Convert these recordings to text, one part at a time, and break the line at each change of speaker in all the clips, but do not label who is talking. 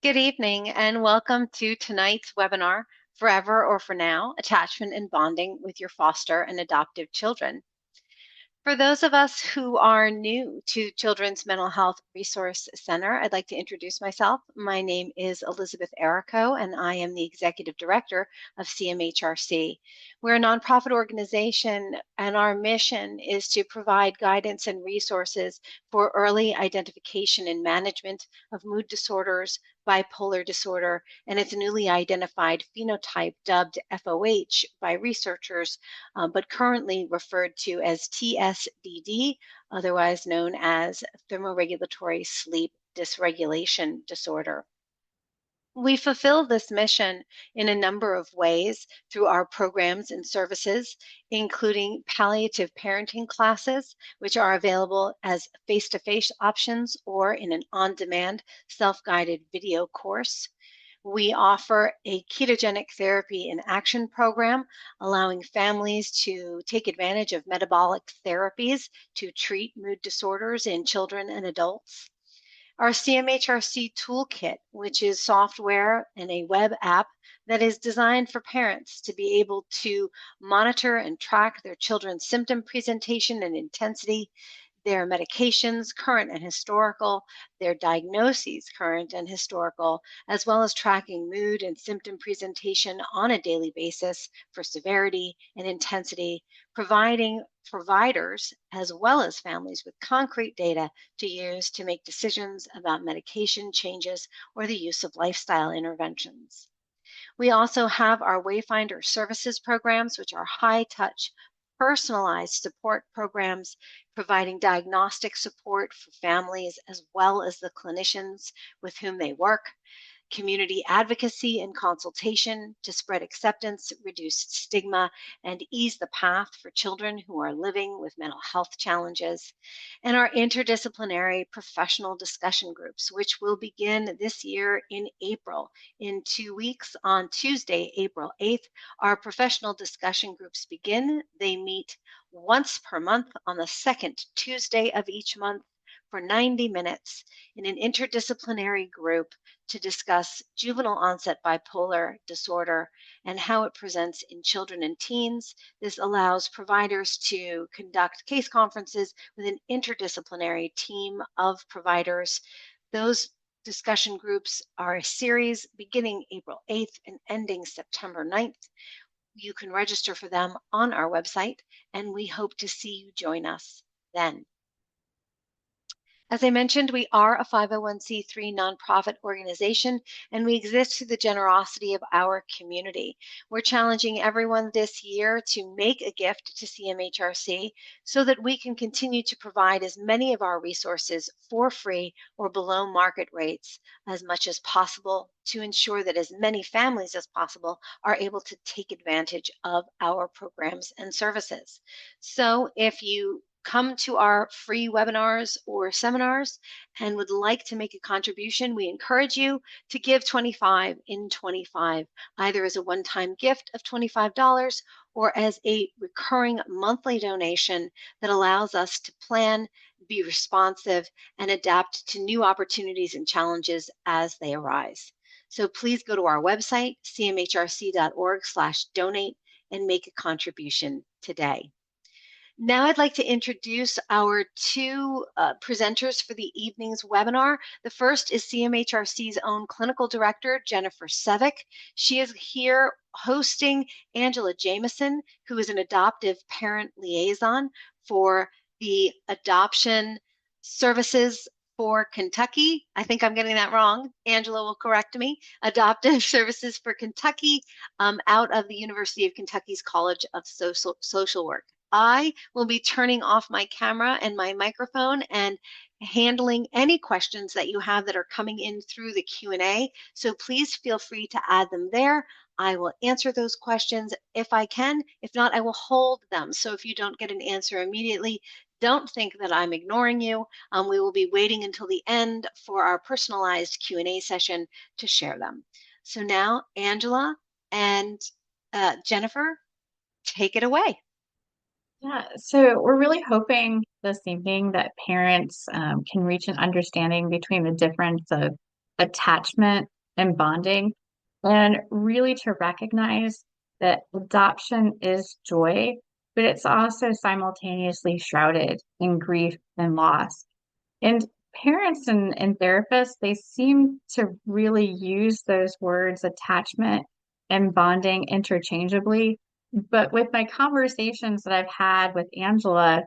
Good evening and welcome to tonight's webinar, Forever or For Now, Attachment and Bonding with Your Foster and Adoptive Children. For those of us who are new to Children's Mental Health Resource Center, I'd like to introduce myself. My name is Elizabeth Errico, and I am the Executive Director of CMHRC. We're a nonprofit organization, and our mission is to provide guidance and resources for early identification and management of mood disorders, bipolar disorder, and its newly identified phenotype dubbed FOH by researchers, but currently referred to as TSDD, otherwise known as thermoregulatory sleep dysregulation disorder. We fulfill this mission in a number of ways through our programs and services, including palliative parenting classes, which are available as face-to-face options or in an on-demand self-guided video course. We offer a ketogenic therapy in action program, allowing families to take advantage of metabolic therapies to treat mood disorders in children and adults. Our CMHRC Toolkit, which is software and a web app that is designed for parents to be able to monitor and track their children's symptom presentation and intensity, their medications, current and historical, their diagnoses, current and historical, as well as tracking mood and symptom presentation on a daily basis for severity and intensity, providing providers as well as families with concrete data to use to make decisions about medication changes or the use of lifestyle interventions. We also have our Wayfinder services programs, which are high touch, personalized support programs, providing diagnostic support for families as well as the clinicians with whom they work, community advocacy and consultation to spread acceptance, reduce stigma, and ease the path for children who are living with mental health challenges, and our interdisciplinary professional discussion groups, which will begin this year in April. In 2 weeks, on Tuesday, April 8th, our professional discussion groups begin. They meet once per month on the second Tuesday of each month for 90 minutes in an interdisciplinary group to discuss juvenile onset bipolar disorder and how it presents in children and teens. This allows providers to conduct case conferences with an interdisciplinary team of providers. Those discussion groups are a series beginning April 8th and ending September 9th. You can register for them on our website, and we hope to see you join us then. As I mentioned, we are a 501c3 nonprofit organization, and we exist through the generosity of our community. We're challenging everyone this year to make a gift to CMHRC so that we can continue to provide as many of our resources for free or below market rates as much as possible to ensure that as many families as possible are able to take advantage of our programs and services. So if you come to our free webinars or seminars and would like to make a contribution, we encourage you to give 25 in 25, either as a one-time gift of $25 or as a recurring monthly donation that allows us to plan, be responsive, and adapt to new opportunities and challenges as they arise. So please go to our website, cmhrc.org/donate, and make a contribution today. Now I'd like to introduce our two presenters for the evening's webinar. The first is CMHRC's own clinical director, Jennifer Sevick. She is here hosting Angela Jameson, who is an adoptive parent liaison for the Adoption Services for Kentucky. I think I'm getting that wrong. Angela will correct me. Adoptive Services for Kentucky, out of the University of Kentucky's College of Social Work. I will be turning off my camera and my microphone and handling any questions that you have that are coming in through the Q&A. So please feel free to add them there. I will answer those questions if I can. If not, I will hold them. So if you don't get an answer immediately, don't think that I'm ignoring you. We will be waiting until the end for our personalized Q&A session to share them. So now, Angela and Jennifer, take it away.
Yeah, so we're really hoping this evening that parents can reach an understanding between the difference of attachment and bonding, and really to recognize that adoption is joy, but it's also simultaneously shrouded in grief and loss. And parents and therapists, they seem to really use those words attachment and bonding interchangeably. But with my conversations that I've had with Angela,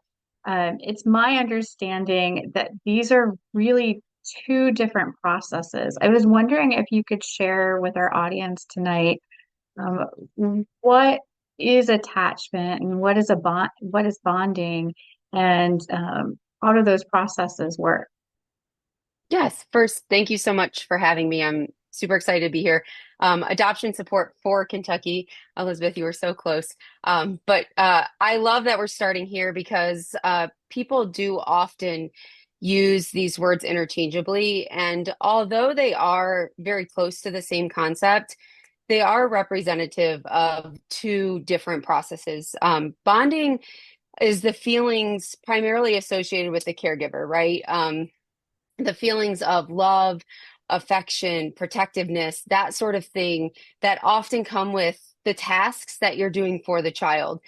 it's my understanding that these are really two different processes. I was wondering if you could share with our audience tonight, what is attachment and what is a bond, what is bonding, and how do those processes work?
Yes, first, thank you so much for having me. I'm super excited to be here. Adoption support for Kentucky. Elizabeth, you were so close. But I love that we're starting here because people do often use these words interchangeably. And although they are very close to the same concept, they are representative of two different processes. Bonding is the feelings primarily associated with the caregiver, right? The feelings of love, affection, protectiveness, that sort of thing that often come with the tasks that you're doing for the child.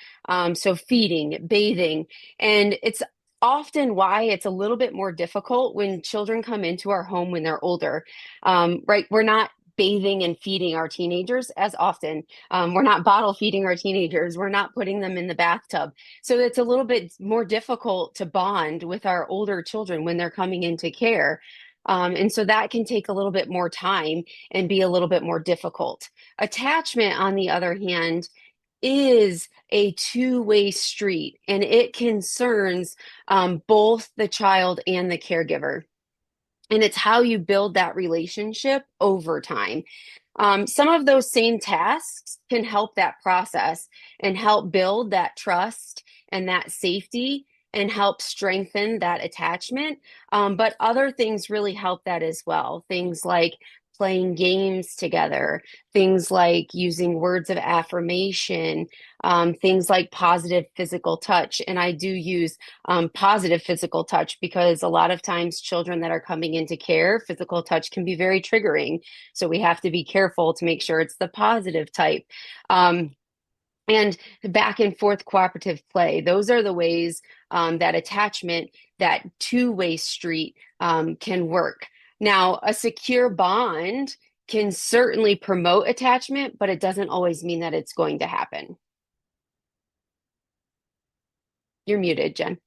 So feeding, bathing, and it's often why it's a little bit more difficult when children come into our home when they're older. Right? We're not bathing and feeding our teenagers as often. We're not bottle feeding our teenagers. We're not putting them in the bathtub. So it's a little bit more difficult to bond with our older children when they're coming into care. And so that can take a little bit more time and be a little bit more difficult. Attachment, on the other hand, is a two-way street and it concerns both the child and the caregiver. And it's how you build that relationship over time. Some of those same tasks can help that process and help build that trust and that safety and help strengthen that attachment. But other things really help that as well. Things like playing games together, things like using words of affirmation, things like positive physical touch. And I do use positive physical touch because a lot of times children that are coming into care, physical touch can be very triggering. So we have to be careful to make sure it's the positive type. And back and forth cooperative play. Those are the ways that attachment, that two-way street can work. Now, a secure bond can certainly promote attachment, but it doesn't always mean that it's going to happen. You're muted, Jen.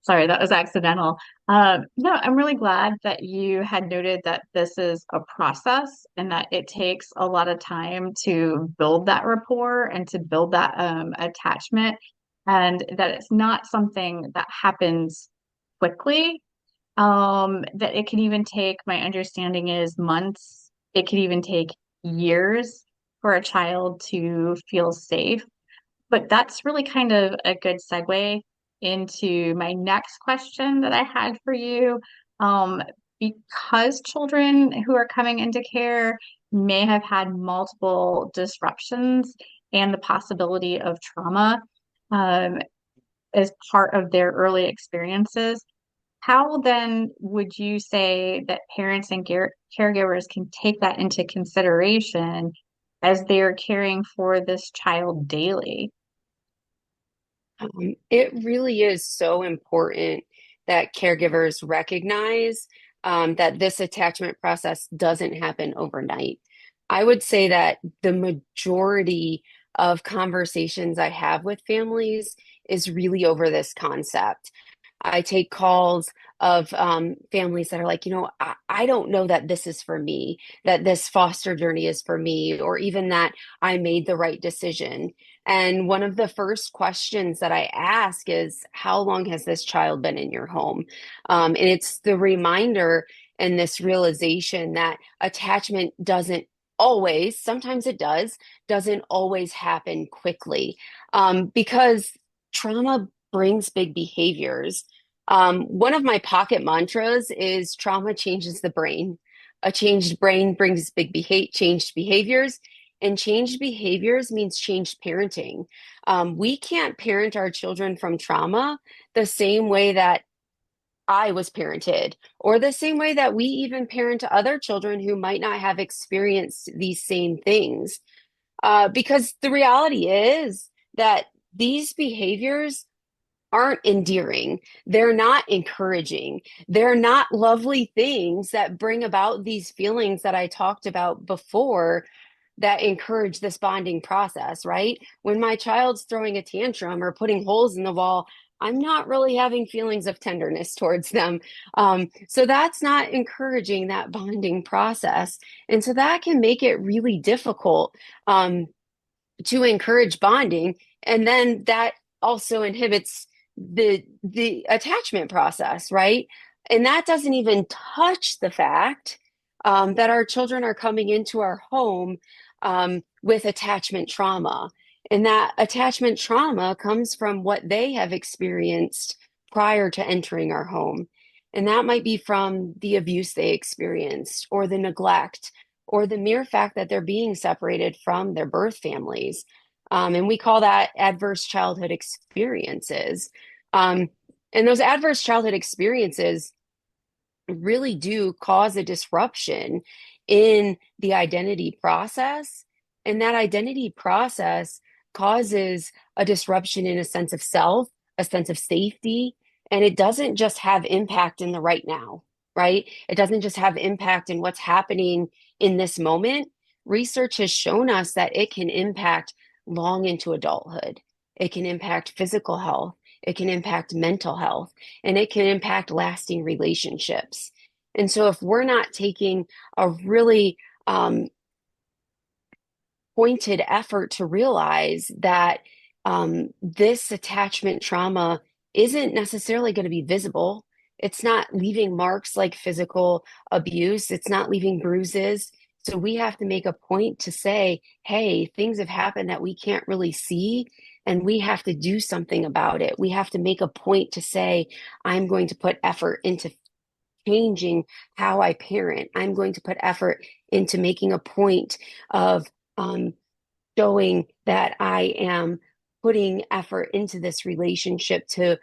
Sorry, that was accidental. No, I'm really glad that you had noted that this is a process and that it takes a lot of time to build that rapport and to build that attachment, and that it's not something that happens quickly. That it can even take, my understanding is months, it could even take years for a child to feel safe. But that's really kind of a good segue into my next question that I had for you. Um, because children who are coming into care may have had multiple disruptions and the possibility of trauma um, as part of their early experiences, how then would you say that parents and caregivers can take that into consideration as they're caring for this child daily?
It really is so important that caregivers recognize that this attachment process doesn't happen overnight. I would say that the majority of conversations I have with families is really over this concept. I take calls of families that are like, I don't know that this is for me, that this foster journey is for me, or even that I made the right decision. And one of the first questions that I ask is, how long has this child been in your home? And it's the reminder and this realization that attachment doesn't always, sometimes it doesn't always happen quickly because trauma brings big behaviors. One of my pocket mantras is trauma changes the brain. A changed brain brings changed behaviors, and changed behaviors means changed parenting. We can't parent our children from trauma the same way that I was parented, or the same way that we even parent other children who might not have experienced these same things. Because the reality is that these behaviors aren't endearing. They're not encouraging. They're not lovely things that bring about these feelings that I talked about before that encourage this bonding process, right? When my child's throwing a tantrum or putting holes in the wall, I'm not really having feelings of tenderness towards them. So that's not encouraging that bonding process. And so that can make it really difficult. To encourage bonding, and then that also inhibits the attachment process, right? And that doesn't even touch the fact that our children are coming into our home with attachment trauma, and that attachment trauma comes from what they have experienced prior to entering our home. And that might be from the abuse they experienced, or the neglect, or the mere fact that they're being separated from their birth families. And we call that adverse childhood experiences. Um, and those adverse childhood experiences really do cause a disruption in the identity process. And that identity process causes a disruption in a sense of self, a sense of safety. And it doesn't just have impact in the right now, right? It doesn't just have impact in what's happening in this moment. Research has shown us that it can impact long into adulthood. It can impact physical health. It can impact mental health, and it can impact lasting relationships. And so, if we're not taking a really pointed effort to realize that this attachment trauma isn't necessarily going to be visible, it's not leaving marks like physical abuse, it's not leaving bruises. So, we have to make a point to say, hey, things have happened that we can't really see, and we have to do something about it. We have to make a point to say, I'm going to put effort into changing how I parent. I'm going to put effort into making a point of um, showing that I am putting effort into this relationship to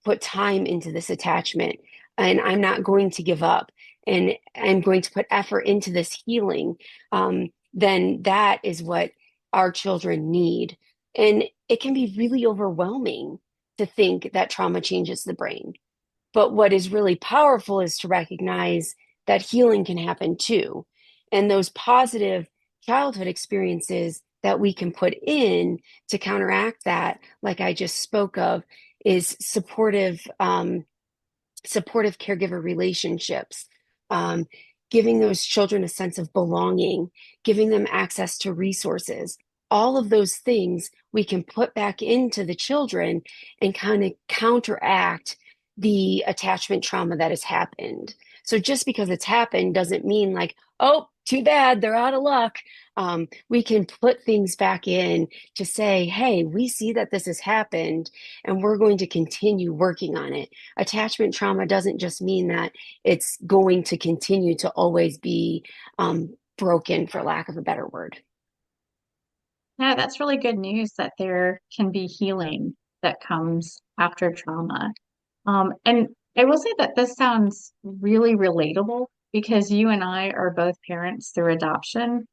put time into this attachment, and I'm not going to give up, and I'm going to put effort into this healing. Then that is what our children need, and it can be really overwhelming to think that trauma changes the brain. But what is really powerful is to recognize that healing can happen too. And those positive childhood experiences that we can put in to counteract that, like I just spoke of, is supportive caregiver relationships, um, giving those children a sense of belonging, giving them access to resources. All of those things we can put back into the children and kind of counteract the attachment trauma that has happened. So just because it's happened doesn't mean like, oh, too bad, they're out of luck. We can put things back in to say, hey, we see that this has happened and we're going to continue working on it. Attachment trauma doesn't just mean that it's going to continue to always be broken, for lack of a better word.
Yeah, that's really good news that there can be healing that comes after trauma. And I will say that this sounds really relatable because you and I are both parents through adoption.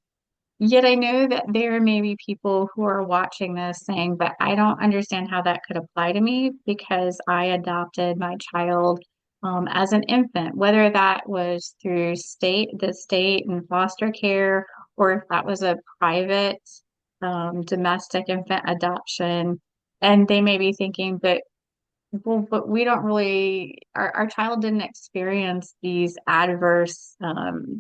Yet I know that there may be people who are watching this saying, but I don't understand how that could apply to me because I adopted my child as an infant, whether that was through the state and foster care, or if that was a private domestic infant adoption. And they may be thinking, but we don't really, our child didn't experience these adverse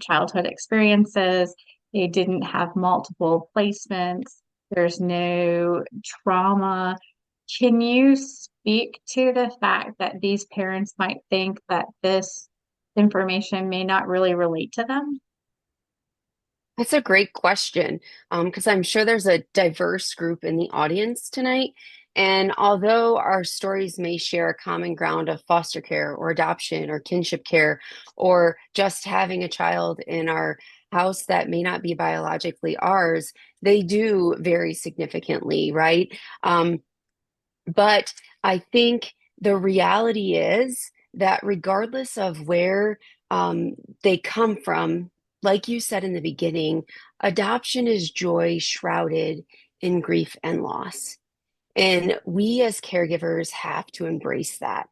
childhood experiences. They didn't have multiple placements. There's no trauma. Can you speak to the fact that these parents might think that this information may not really relate to them?
That's a great question, because I'm sure there's a diverse group in the audience tonight. And although our stories may share a common ground of foster care or adoption or kinship care, or just having a child in our house that may not be biologically ours, they do vary significantly, right? But I think the reality is that regardless of where um, they come from, like you said in the beginning, adoption is joy shrouded in grief and loss. And we as caregivers have to embrace that.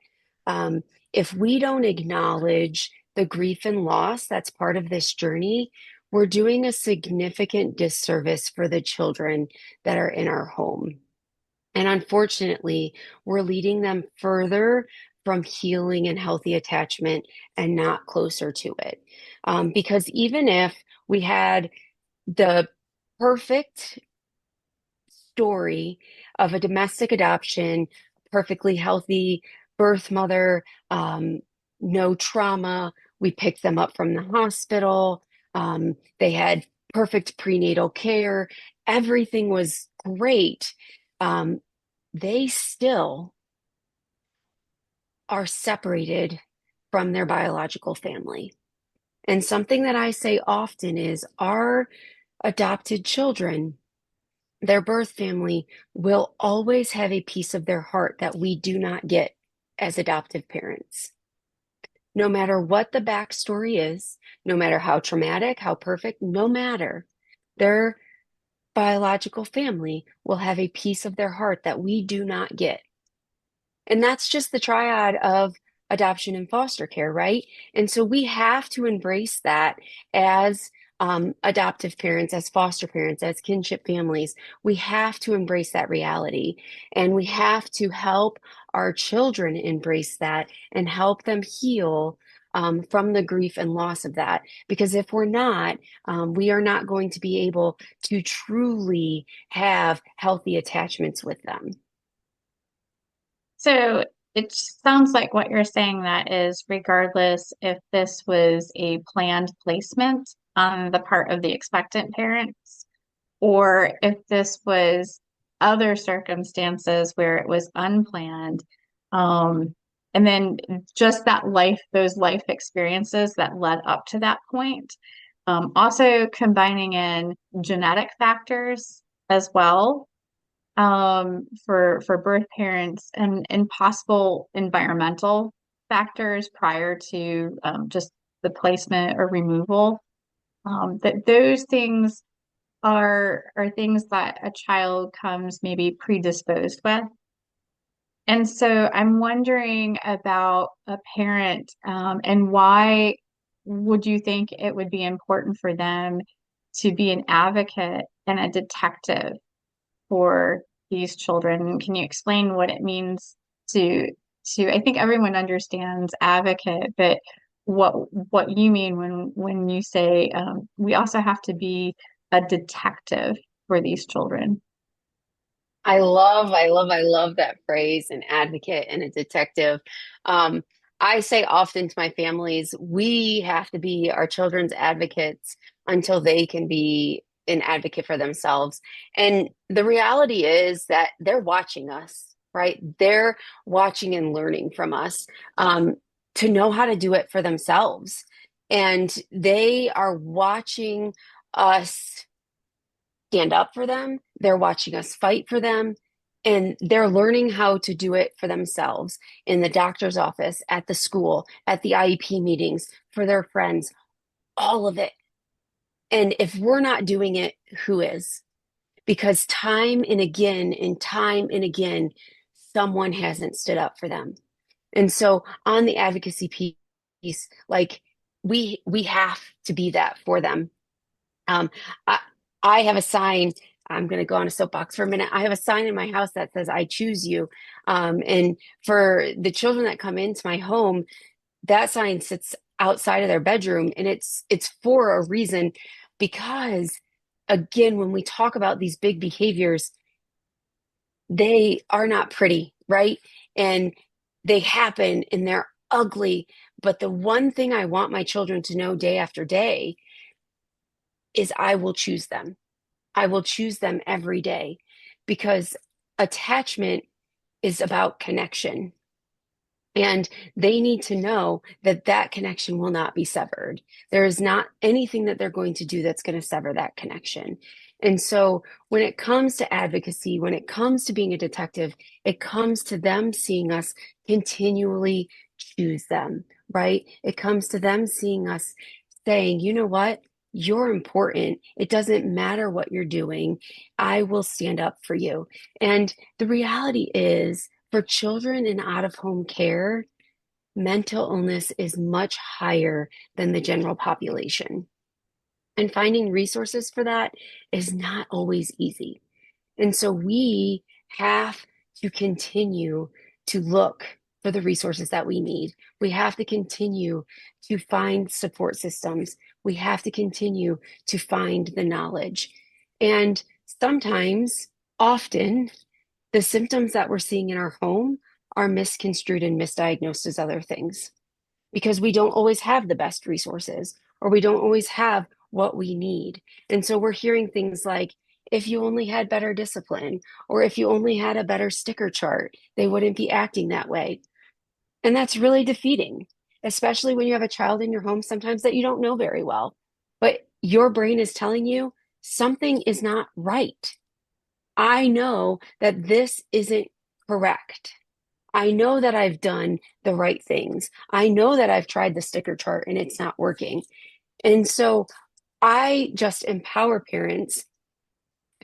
Um, if we don't acknowledge the grief and loss that's part of this journey, we're doing a significant disservice for the children that are in our home. And unfortunately, we're leading them further from healing and healthy attachment and not closer to it. Because even if we had the perfect story of a domestic adoption, perfectly healthy birth mother, no trauma. We picked them up from the hospital. They had perfect prenatal care. Everything was great. Um, they still are separated from their biological family. And something that I say often is our adopted children, their birth family will always have a piece of their heart that we do not get as adoptive parents. No matter what the backstory is, no matter how traumatic, how perfect, no matter, their biological family will have a piece of their heart that we do not get. And that's just the triad of adoption and foster care, right? And so we have to embrace that as adoptive parents, as foster parents, as kinship families. We have to embrace that reality. And we have to help our children embrace that and help them heal from the grief and loss of that. Because if we're not, we are not going to be able to truly have healthy attachments with them.
So it sounds like what you're saying that is regardless if this was a planned placement on the part of the expectant parents, or if this was other circumstances where it was unplanned, um, and then just those life experiences that led up to that point. Also combining in genetic factors as well, for birth parents, and possible environmental factors prior to just the placement or removal. That those things are things that a child comes maybe predisposed with. And so I'm wondering about a parent, and why would you think it would be important for them to be an advocate and a detective for these children? Can you explain what it means to I think everyone understands advocate, but what you mean when you say we also have to be a detective for these children?
I love that phrase, an advocate and a detective. Um, I say often to my families, we have to be our children's advocates until they can be an advocate for themselves. And the reality is that they're watching us, right? They're watching and learning from us, to know how to do it for themselves. And they are watching us stand up for them. They're watching us fight for them. And they're learning how to do it for themselves in the doctor's office, at the school, at the IEP meetings, for their friends, all of it. And if we're not doing it, who is? Because time and again, someone hasn't stood up for them. And so on the advocacy piece, like we have to be that for them. Um, I, I have a sign. I'm going to go on a soapbox for a minute. I have a sign in my house that says, I choose you. And for the children that come into my home, that sign sits outside of their bedroom, and it's for a reason. Because again, when we talk about these big behaviors, they are not pretty, right? And they happen and they're ugly. But the one thing I want my children to know day after day is I will choose them. I will choose them every day, because attachment is about connection. And they need to know that that connection will not be severed. There is not anything that they're going to do that's going to sever that connection. And so when it comes to advocacy, when it comes to being a detective, it comes to them seeing us continually choose them, right? It comes to them seeing us saying, you know what? You're important. It doesn't matter what you're doing. I will stand up for you. And the reality is, for children in out of home care, mental illness is much higher than the general population. And finding resources for that is not always easy. And so we have to continue to look for the resources that we need. We have to continue to find support systems. We have to continue to find the knowledge. And sometimes, often, the symptoms that we're seeing in our home are misconstrued and misdiagnosed as other things because we don't always have the best resources or we don't always have what we need. And so we're hearing things like, if you only had better discipline, or if you only had a better sticker chart, they wouldn't be acting that way. And that's really defeating, especially when you have a child in your home sometimes that you don't know very well. But your brain is telling you something is not right. I know that this isn't correct. I know that I've done the right things. I know that I've tried the sticker chart and it's not working. And so I just empower parents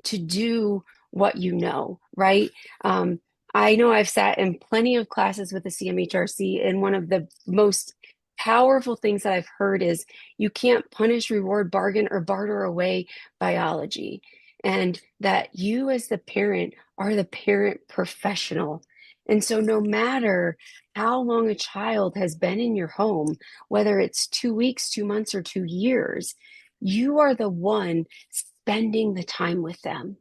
to do what you know, right? I know I've sat in plenty of classes with the CMHRC, and one of the most powerful things that I've heard is you can't punish, reward, bargain, or barter away biology. And that you, as the parent, are the parent professional. And so, no matter how long a child has been in your home, whether it's 2 weeks, 2 months, or 2 years, you are the one spending the time with them.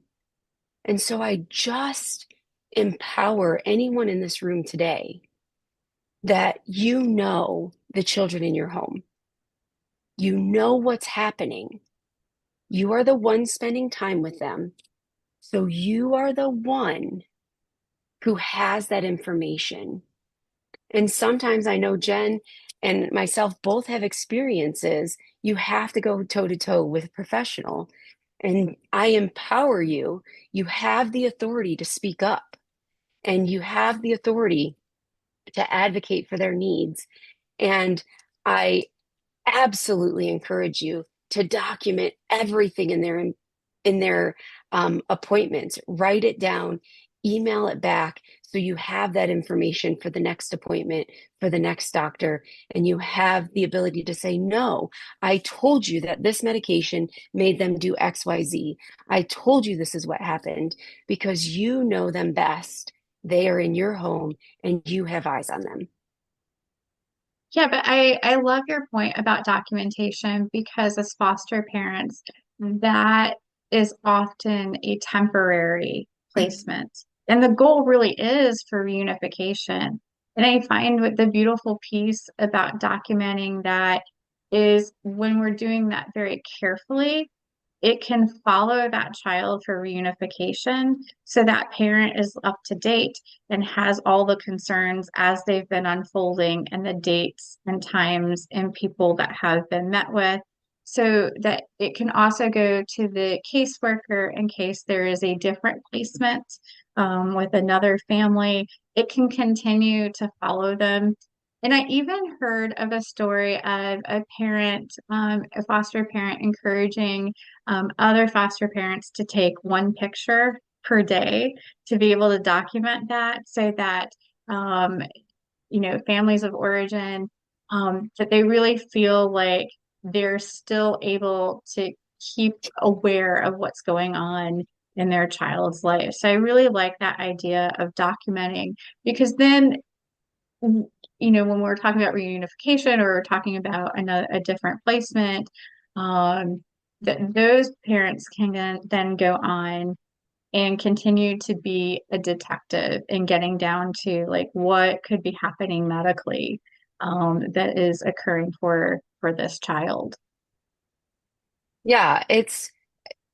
And so I just empower anyone in this room today that you know the children in your home. You know what's happening. You are the one spending time with them. So you are the one who has that information. And sometimes I know Jen and myself both have experiences. You have to go toe to toe with a professional. And I empower you. You have the authority to speak up and you have the authority to advocate for their needs. And I absolutely encourage you to document everything in their appointments. Write it down, email it back, so you have that information for the next appointment, for the next doctor, and you have the ability to say, no, I told you that this medication made them do XYZ. I told you this is what happened because you know them best. They are in your home and you have eyes on them.
Yeah, but I love your point about documentation because as foster parents, that is often a temporary placement. And the goal really is for reunification. And I find what the beautiful piece about documenting that is when we're doing that very carefully, it can follow that child for reunification so that parent is up to date and has all the concerns as they've been unfolding and the dates and times and people that have been met with so that it can also go to the caseworker in case there is a different placement with another family. It can continue to follow them. And I even heard of a story of a parent, a foster parent encouraging other foster parents to take one picture per day to be able to document that so that um, families of origin that they really feel like they're still able to keep aware of what's going on in their child's life. So I really like that idea of documenting because then when we're talking about reunification or we're talking about a different placement, that those parents can then go on and continue to be a detective and getting down to like what could be happening medically that is occurring for this child.
Yeah, it's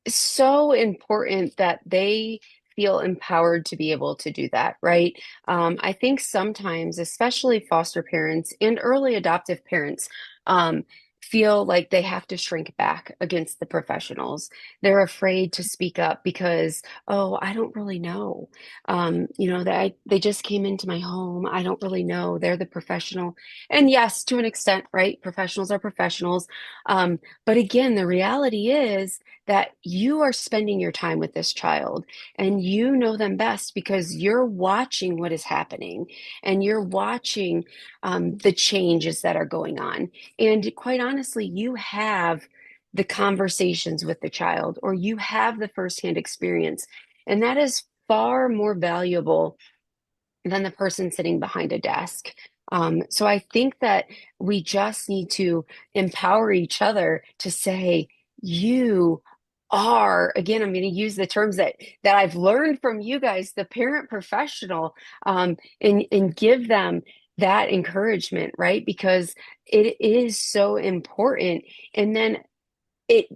so important that they feel empowered to be able to do that, right? I think sometimes, especially foster parents and early adoptive parents, feel like they have to shrink back against the professionals. They're afraid to speak up because, oh, I don't really know. They just came into my home. I don't really know. They're the professional. And yes, to an extent, right? Professionals are professionals. But again, the reality is that you are spending your time with this child and you know them best because you're watching what is happening and you're watching the changes that are going on. And quite honestly, you have the conversations with the child or you have the firsthand experience. And that is far more valuable than the person sitting behind a desk. So I think that we just need to empower each other to say, you are, again, I'm going to use the terms that I've learned from you guys, the parent professional, and give them that encouragement, right? Because it is so important. And then it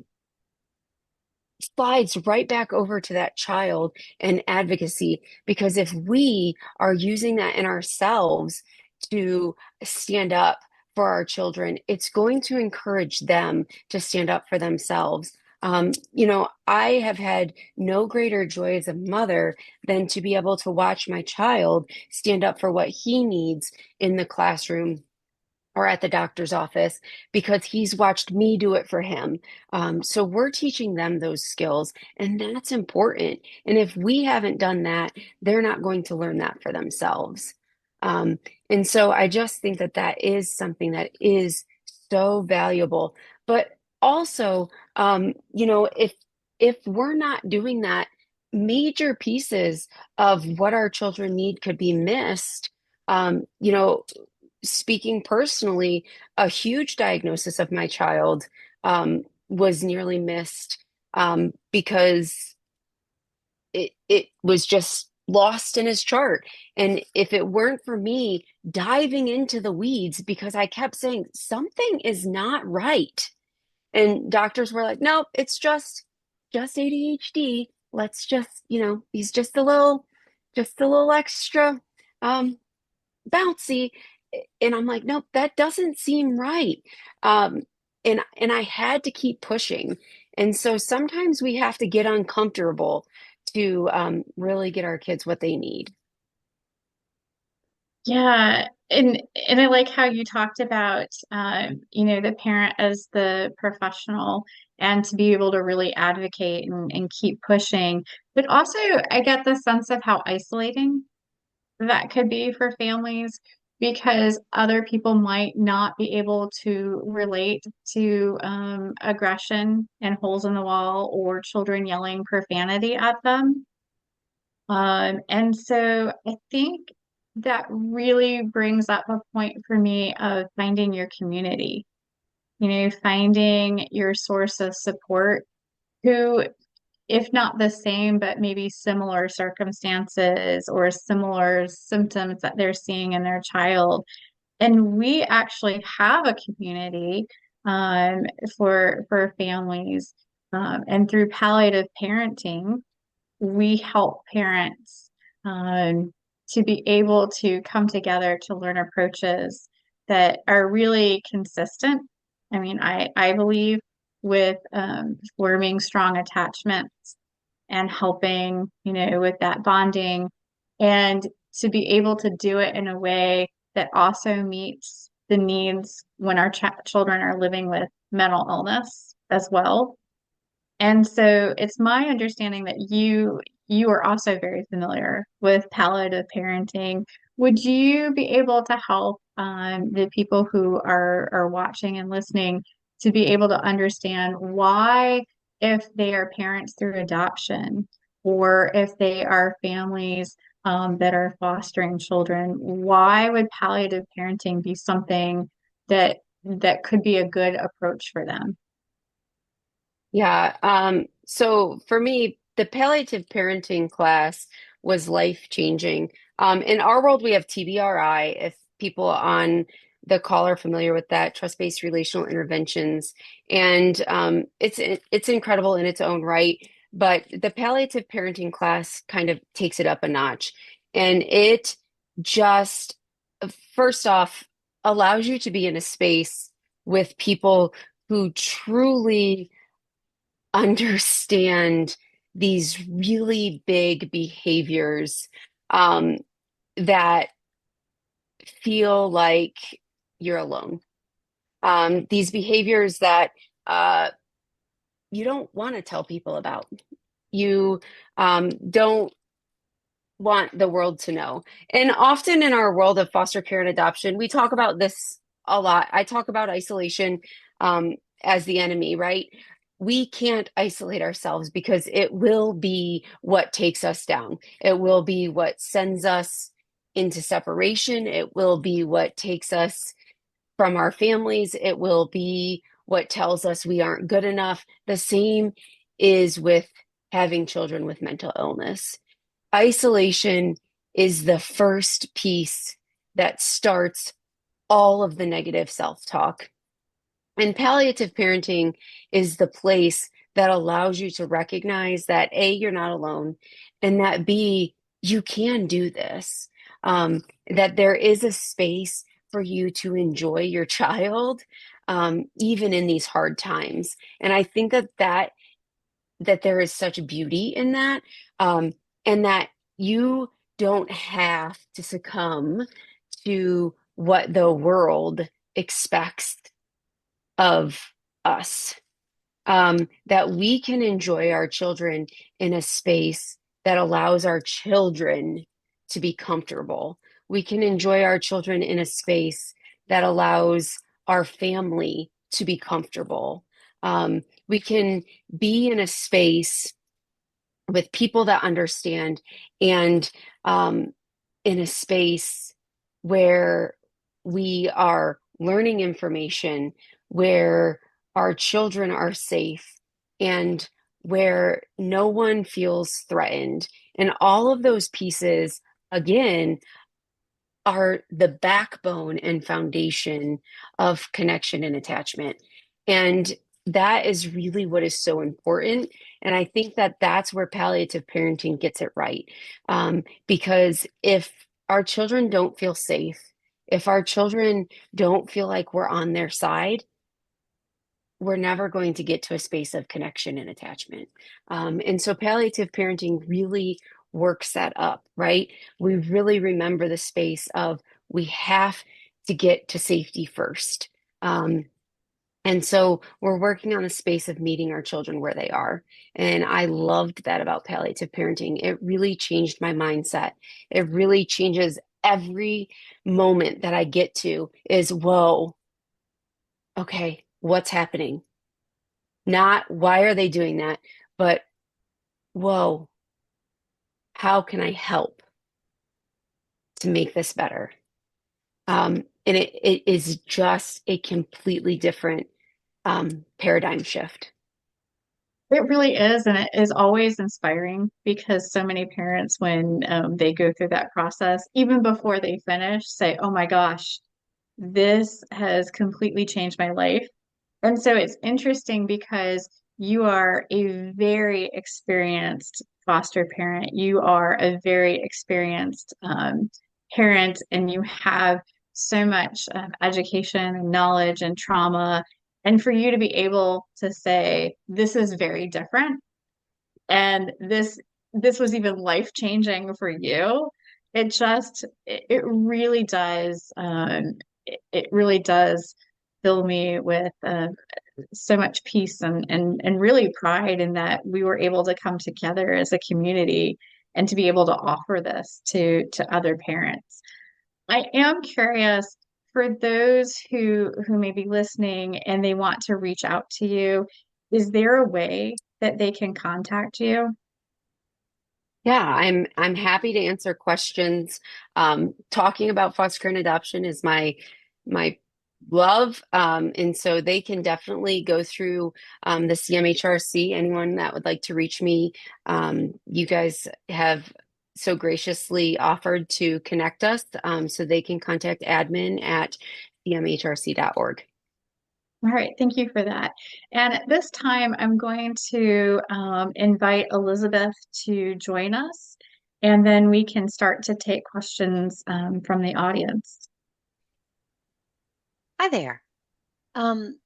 slides right back over to that child and advocacy. Because if we are using that in ourselves to stand up for our children, it's going to encourage them to stand up for themselves. I have had no greater joy as a mother than to be able to watch my child stand up for what he needs in the classroom or at the doctor's office because he's watched me do it for him. So we're teaching them those skills, and that's important. And if we haven't done that, they're not going to learn that for themselves. And so I just think that that is something that is so valuable. But also, if we're not doing that, major pieces of what our children need could be missed. Um, you know, Speaking personally, a huge diagnosis of my child was nearly missed because it was just lost in his chart. And if it weren't for me diving into the weeds because I kept saying something is not right, and doctors were like, "Nope, it's just ADHD. Let's just, he's just a little extra." Um, Bouncy. And I'm like, nope, that doesn't seem right. Um, and I had to keep pushing. And so sometimes we have to get uncomfortable to really get our kids what they need.
Yeah, and I like how you talked about the parent as the professional and to be able to really advocate and keep pushing. But also I get the sense of how isolating that could be for families because other people might not be able to relate to aggression and holes in the wall or children yelling profanity at them. And so I think that really brings up a point for me of finding your community, finding your source of support who, if not the same, but maybe similar circumstances or similar symptoms that they're seeing in their child. And we actually have a community um, for families. And through palliative parenting, we help parents to be able to come together to learn approaches that are really consistent. I mean, I believe with forming strong attachments and helping, with that bonding and to be able to do it in a way that also meets the needs when our children are living with mental illness as well. And so it's my understanding that you are also very familiar with palliative parenting. Would you be able to help the people who are watching and listening to be able to understand why, if they are parents through adoption, or if they are families that are fostering children, why would palliative parenting be something that could be a good approach for them?
Yeah. So for me, the palliative parenting class was life changing. In our world, we have TBRI. If people on the call are familiar with that, trust-based relational interventions, and it's incredible in its own right. But the palliative parenting class kind of takes it up a notch, and it just first off allows you to be in a space with people who truly understand these really big behaviors um, that feel like you're alone. These behaviors that uh, you don't want to tell people about. You don't want the world to know. And often in our world of foster care and adoption, we talk about this a lot. I talk about isolation um, as the enemy, right? We can't isolate ourselves because it will be what takes us down. It will be what sends us into separation. It will be what takes us from our families. It will be what tells us we aren't good enough. The same is with having children with mental illness. Isolation is the first piece that starts all of the negative self-talk. And palliative parenting is the place that allows you to recognize that A, you're not alone, and that B, you can do this. That there is a space for you to enjoy your child, even in these hard times. And I think that there is such beauty in that, and that you don't have to succumb to what the world expects of us. That we can enjoy our children in a space that allows our children to be comfortable. We can enjoy our children in a space that allows our family to be comfortable. We can be in a space with people that understand and in a space where we are learning information, where our children are safe, and where no one feels threatened. And all of those pieces, again, are the backbone and foundation of connection and attachment. And that is really what is so important. And I think that that's where palliative parenting gets it right. Because if our children don't feel safe, if our children don't feel like we're on their side, we're never going to get to a space of connection and attachment. And so palliative parenting really works that up, right? We really remember the space of we have to get to safety first. And so we're working on the space of meeting our children where they are. And I loved that about palliative parenting. It really changed my mindset. It really changes every moment that I get to is, whoa, okay, what's happening? Not why are they doing that, but whoa, how can I help to make this better? And it is just a completely different paradigm shift.
It really is, and it is always inspiring because so many parents, when they go through that process, even before they finish, say, "Oh my gosh, this has completely changed my life." And so it's interesting because you are a very experienced foster parent. You are a very experienced parent, and you have so much education and knowledge and trauma. And for you to be able to say, this is very different, and this was even life changing for you, it really does it really does fill me with so much peace and really pride in that we were able to come together as a community and to be able to offer this to other parents. I am curious for those who may be listening and they want to reach out to you, is there a way that they can contact you?
Yeah, I'm happy to answer questions. Talking about foster care and adoption is my love, and so they can definitely go through the CMHRC. Anyone that would like to reach me, you guys have so graciously offered to connect us, so they can contact admin at cmhrc.org.
All right, thank you for that. And at this time, I'm going to invite Elizabeth to join us, and then we can start to take questions from the audience.
Hi there. Um,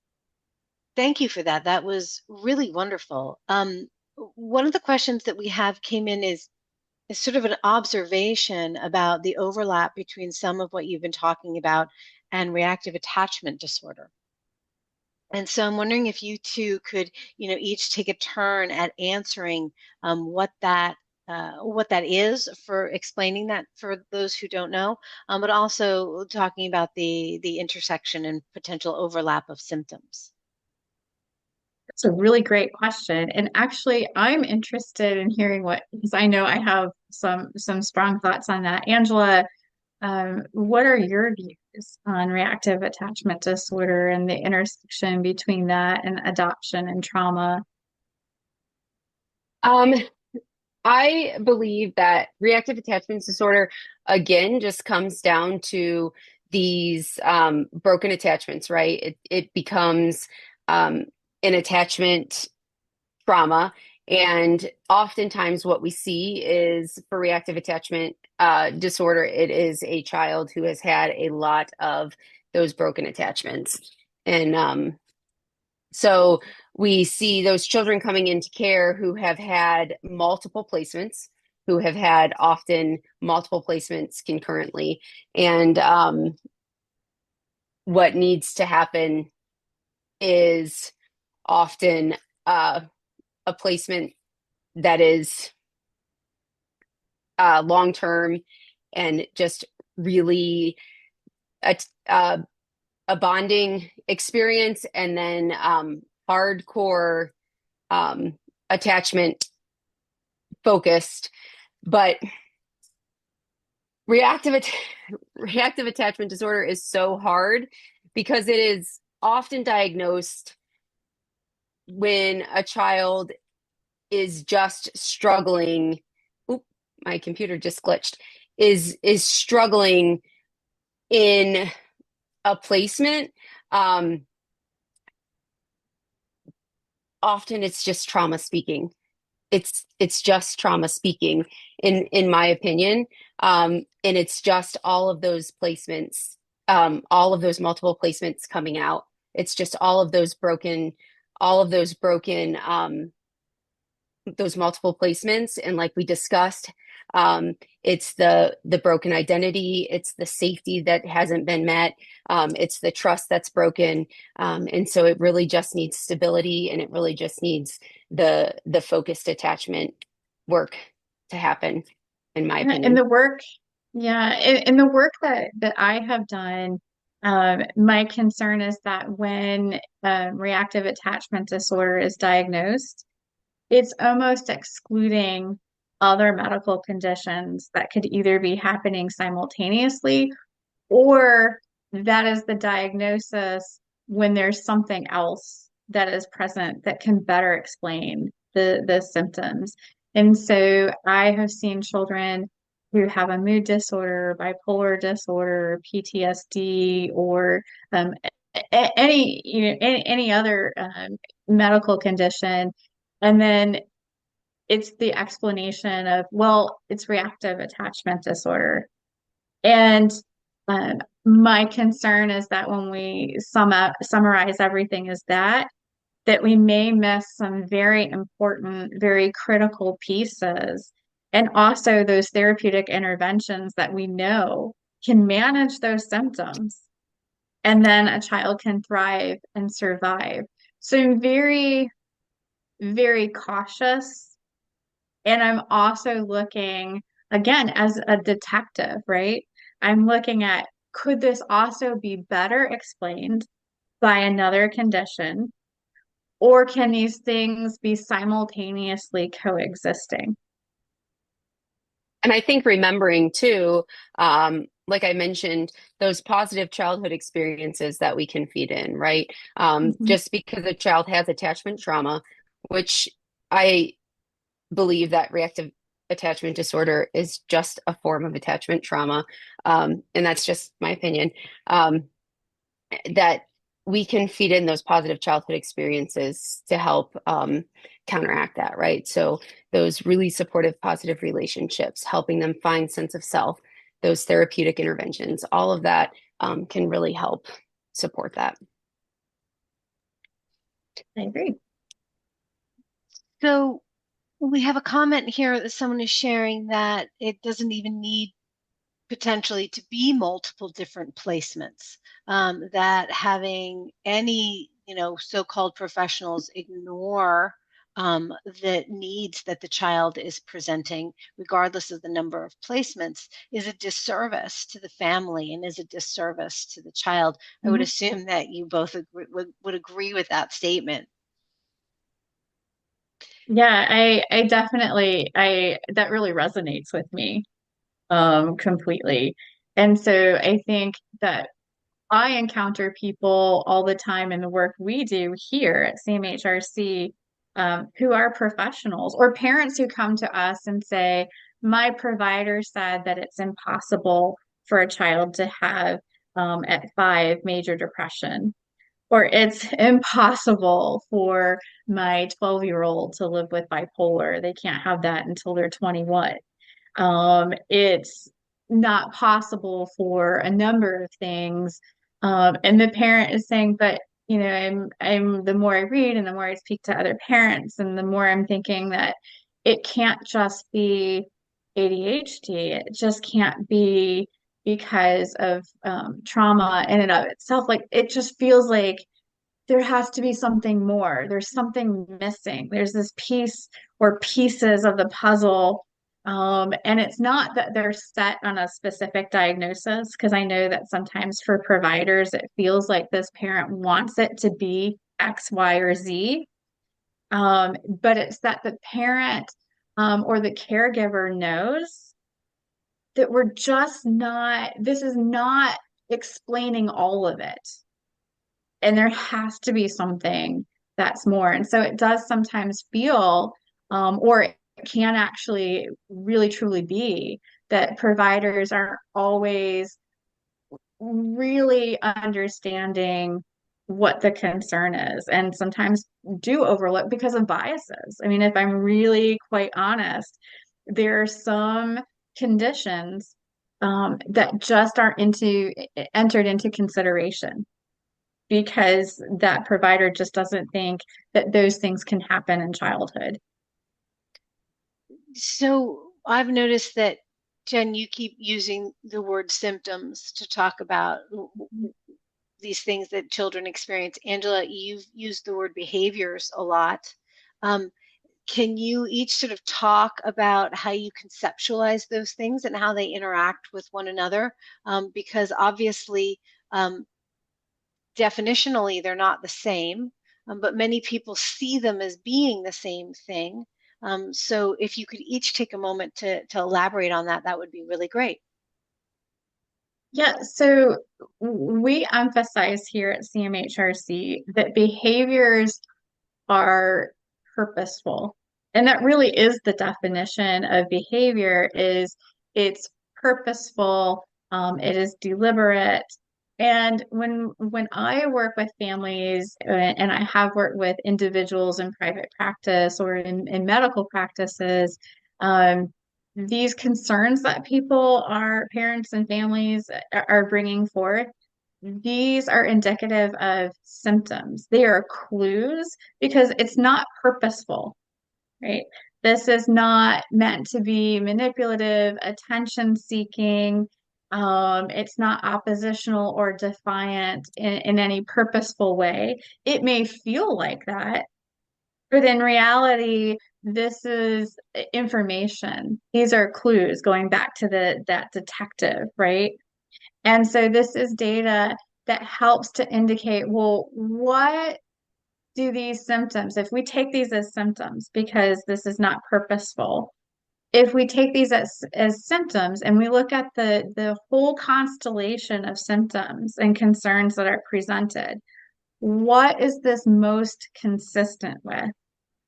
Thank you for that. That was really wonderful. One of the questions that we have came in is sort of an observation about the overlap between some of what you've been talking about and reactive attachment disorder. And so I'm wondering if you two could, each take a turn at answering what that is, for explaining that for those who don't know, but also talking about the intersection and potential overlap of symptoms.
It's a really great question. And actually, I'm interested in hearing because I know I have some strong thoughts on that. Angela, what are your views on reactive attachment disorder and the intersection between that and adoption and trauma?
Um, I believe that reactive attachment disorder, again, just comes down to these broken attachments, right? It becomes an attachment trauma. And oftentimes, what we see is for reactive attachment disorder, it is a child who has had a lot of those broken attachments. And so we see those children coming into care who have had multiple placements, who have had often multiple placements concurrently. And what needs to happen is often a placement that is long term and just really a, uh, a bonding experience, and then hardcore attachment focused. But reactive reactive attachment disorder is so hard because it is often diagnosed when a child is just struggling. Oop, my computer just glitched. Is struggling in a placement. Um, Often it's just trauma speaking. It's just trauma speaking, in my opinion. And it's just all of those placements, all of those multiple placements coming out. It's just all of those multiple placements. And like we discussed, it's the broken identity, it's the safety that hasn't been met, it's the trust that's broken. And so it really just needs stability, and it really just needs the focused attachment work to happen, in my
And
opinion.
the work, yeah, and the work that I have done, my concern is that when reactive attachment disorder is diagnosed, it's almost excluding other medical conditions that could either be happening simultaneously, or that is the diagnosis when there's something else that is present that can better explain the symptoms. And so I have seen children who have a mood disorder, bipolar disorder, PTSD, or any any other medical condition, and then it's the explanation of, well, it's reactive attachment disorder. And my concern is that when we summarize everything as that we may miss some very important, very critical pieces, and also those therapeutic interventions that we know can manage those symptoms, and then a child can thrive and survive. So I'm very, very cautious. And I'm also looking, again, as a detective, right? I'm looking at, could this also be better explained by another condition, or can these things be simultaneously coexisting?
And I think remembering too, like I mentioned, those positive childhood experiences that we can feed in, right?
Mhm.
Just because a child has attachment trauma, which I believe that reactive attachment disorder is just a form of attachment trauma. And that's just my opinion. That we can feed in those positive childhood experiences to help counteract that, right? So those really supportive, positive relationships, helping them find sense of self, those therapeutic interventions, all of that can really help support that.
I agree.
So we have a comment here that someone is sharing that it doesn't even need potentially to be multiple different placements, that having any, so-called professionals ignore the needs that the child is presenting, regardless of the number of placements, is a disservice to the family and is a disservice to the child. I would
Mhm.
assume that you both would agree with that statement.
Yeah, I definitely that really resonates with me completely. And so I think that I encounter people all the time in the work we do here at CMHRC, who are professionals or parents who come to us and say, my provider said that it's impossible for a child to have at 5 major depression, or it's impossible for my 12-year-old to live with bipolar. They can't have that until they're 21. It's not possible for a number of things. And the parent is saying, but I'm the more I read and the more I speak to other parents, and the more I'm thinking that it can't just be ADHD. It just can't be because of trauma in and of itself. Like it just feels like there has to be something more. There's something missing. There's this piece or pieces of the puzzle. And it's not that they're set on a specific diagnosis, because I know that sometimes for providers, it feels like this parent wants it to be X, Y, or Z. But it's that the parent or the caregiver knows that we're just not, this is not explaining all of it, and there has to be something that's more. And so it does sometimes feel, or it can actually really truly be, that providers aren't always really understanding what the concern is, and sometimes do overlook because of biases. I mean, if I'm really quite honest, there are some conditions that just aren't entered into consideration because that provider just doesn't think that those things can happen in childhood.
So I've noticed that, Jen, you keep using the word symptoms to talk about these things that children experience. Angela, you've used the word behaviors a lot. Um, can you each sort of talk about how you conceptualize those things and how they interact with one another? Because obviously, um, definitionally, they're not the same, but many people see them as being the same thing. So if you could each take a moment to elaborate on that, that would be really great.
Yeah, so we emphasize here at CMHRC that behaviors are purposeful. And that really is the definition of behavior, is it's purposeful, it is deliberate. And when I work with families, and I have worked with individuals in private practice or in medical practices, um, these concerns that parents and families are bringing forth, these are indicative of symptoms. They are clues because it's not purposeful, right? This is not meant to be manipulative, attention seeking. It's not oppositional or defiant in any purposeful way. It may feel like that, but in reality, this is information. These are clues going back to that detective, right? And so this is data that helps to indicate, well, what do these symptoms, if we take these as symptoms, because this is not purposeful, if we take these as symptoms and we look at the whole constellation of symptoms and concerns that are presented, what is this most consistent with?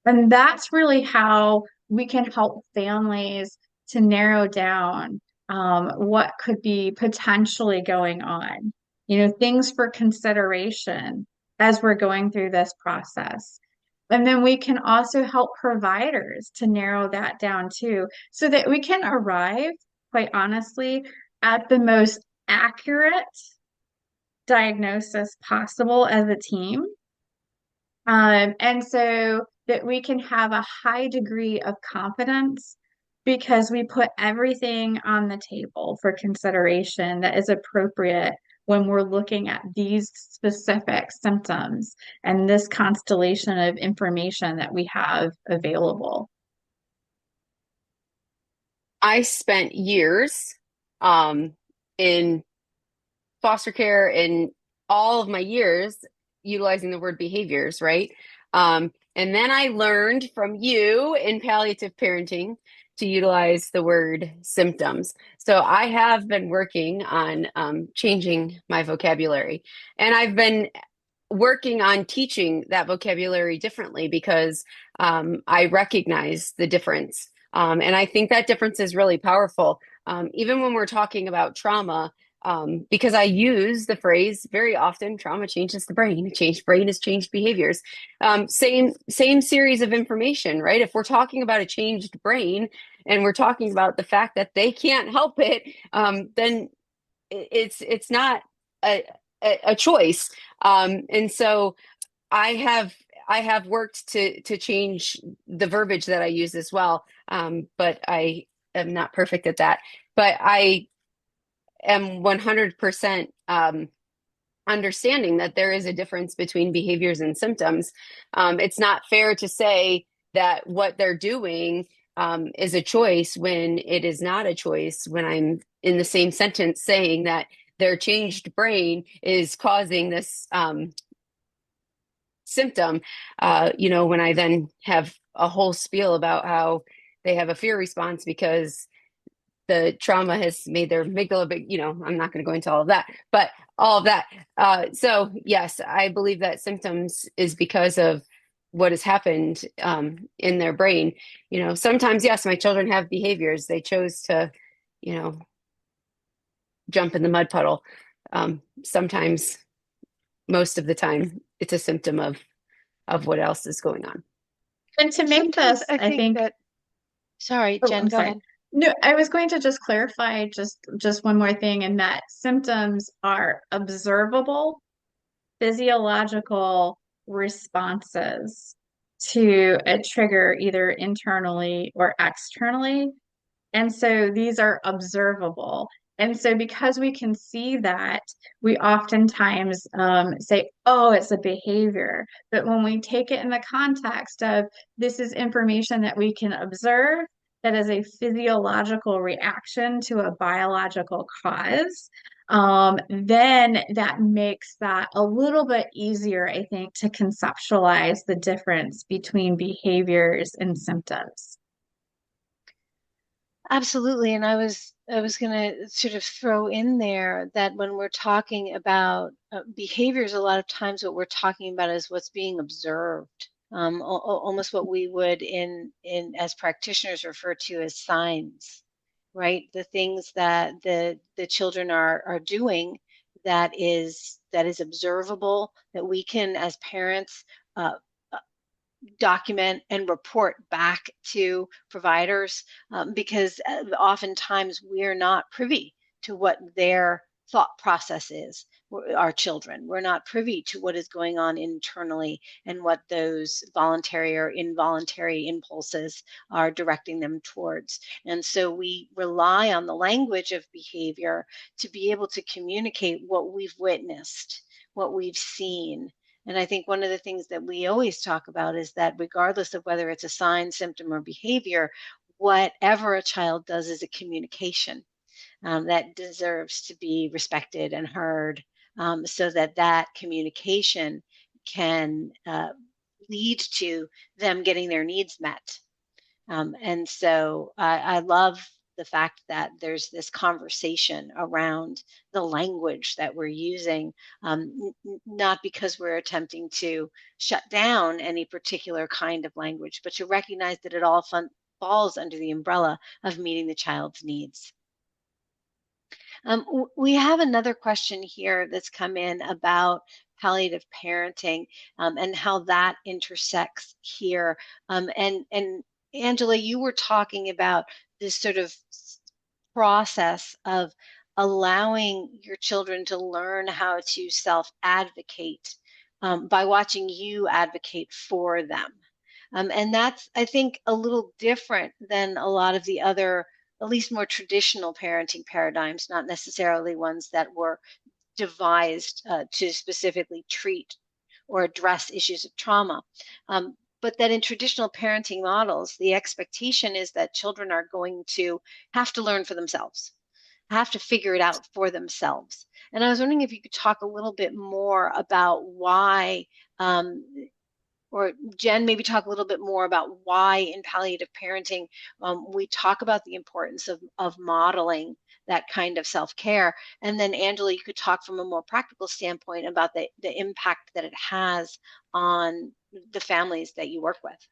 And that's really how we can help families to narrow down what could be potentially going on. Things for consideration as we're going through this process. And then we can also help providers to narrow that down too, so that we can arrive, quite honestly, at the most accurate diagnosis possible as a team, And so that we can have a high degree of confidence because we put everything on the table for consideration that is appropriate when we're looking at these specific symptoms and this constellation of information that we have available.
I spent years in foster care in all of my years utilizing the word behaviors, right? And then I learned from you in palliative parenting to utilize the word symptoms. So I have been working on changing my vocabulary, and I've been working on teaching that vocabulary differently because I recognize the difference. And I think that difference is really powerful. Even when we're talking about trauma, because I use the phrase very often, trauma changes the brain. Changed brain has changed behaviors. Same series of information, right? If we're talking about a changed brain and we're talking about the fact that they can't help it, then it's not a, a choice. And so I have I have worked to change the verbiage that I use as well. But I am not perfect at that. But I am 100% understanding that there is a difference between behaviors and symptoms. It's not fair to say that what they're doing is a choice when it is not a choice, when I'm in the same sentence saying that their changed brain is causing this symptom. When I then have a whole spiel about how they have a fear response because the trauma has made their amygdala big, I'm not going to go into all of that, but all of that. So yes, I believe that symptoms is because of what has happened in their brain. Sometimes, yes, my children have behaviors. They chose to, you know, jump in the mud puddle. Sometimes, most of the time, it's a symptom of what else is going on.
And to make
Sometimes
this,
I
I
think
think,
that, sorry,
oh,
Jen,
I'm
go
sorry.
ahead.
No, I was going to just clarify just one more thing, and that symptoms are observable physiological responses to a trigger either internally or externally. And so these are observable. And so because we can see that, we oftentimes say, oh, it's a behavior. But when we take it in the context of this is information that we can observe, that is a physiological reaction to a biological cause, then that makes that a little bit easier, I think, to conceptualize the difference between behaviors and symptoms.
Absolutely. And I was going to sort of throw in there that when we're talking about behaviors, a lot of times what we're talking about is what's being observed. Almost what we would in as practitioners refer to as signs, right? The things that the children are doing that is observable, that we can as parents uh, document and report back to providers, because oftentimes we're not privy to what their thought process is. Our children, we're not privy to what is going on internally and what those voluntary or involuntary impulses are directing them towards. And so we rely on the language of behavior to be able to communicate what we've witnessed, what we've seen. And I think one of the things that we always talk about is that regardless of whether it's a sign, symptom, or behavior, whatever a child does is a communication that deserves to be respected and heard, so that that communication can lead to them getting their needs met. And so I love the fact that there's this conversation around the language that we're using, not because we're attempting to shut down any particular kind of language, but to recognize that it all falls under the umbrella of meeting the child's needs. We have another question here that's come in about palliative parenting, and how that intersects here. And Angela, you were talking about this sort of process of allowing your children to learn how to self-advocate by watching you advocate for them. And that's, I think, a little different than a lot of the other, at least more traditional parenting paradigms, not necessarily ones that were devised to specifically treat or address issues of trauma. But that in traditional parenting models, the expectation is that children are going to have to learn for themselves, have to figure it out for themselves. And I was wondering if you could talk a little bit more about why, um, or Jen, maybe talk a little bit more about why in palliative parenting we talk about the importance of modeling that kind of self-care. And then Angela, you could talk from a more practical standpoint about the impact that it has on the families that you work with.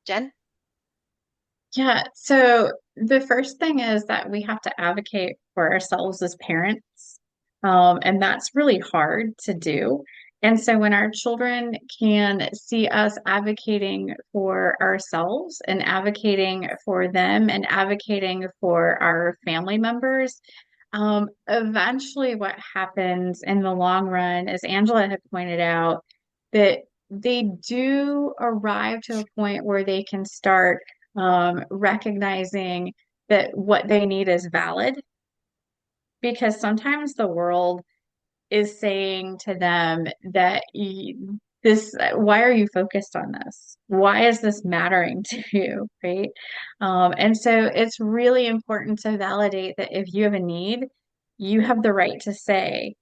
Jen?
Yeah, so the first thing is that we have to advocate for ourselves as parents. And that's really hard to do. And so when our children can see us advocating for ourselves and advocating for them and advocating for our family members, eventually what happens in the long run, as Angela had pointed out, that they do arrive to a point where they can start recognizing that what they need is valid, because sometimes the world is saying to them that this, why are you focused on this? Why is this mattering to you? Right? And so it's really important to validate that if you have a need, you have the right to say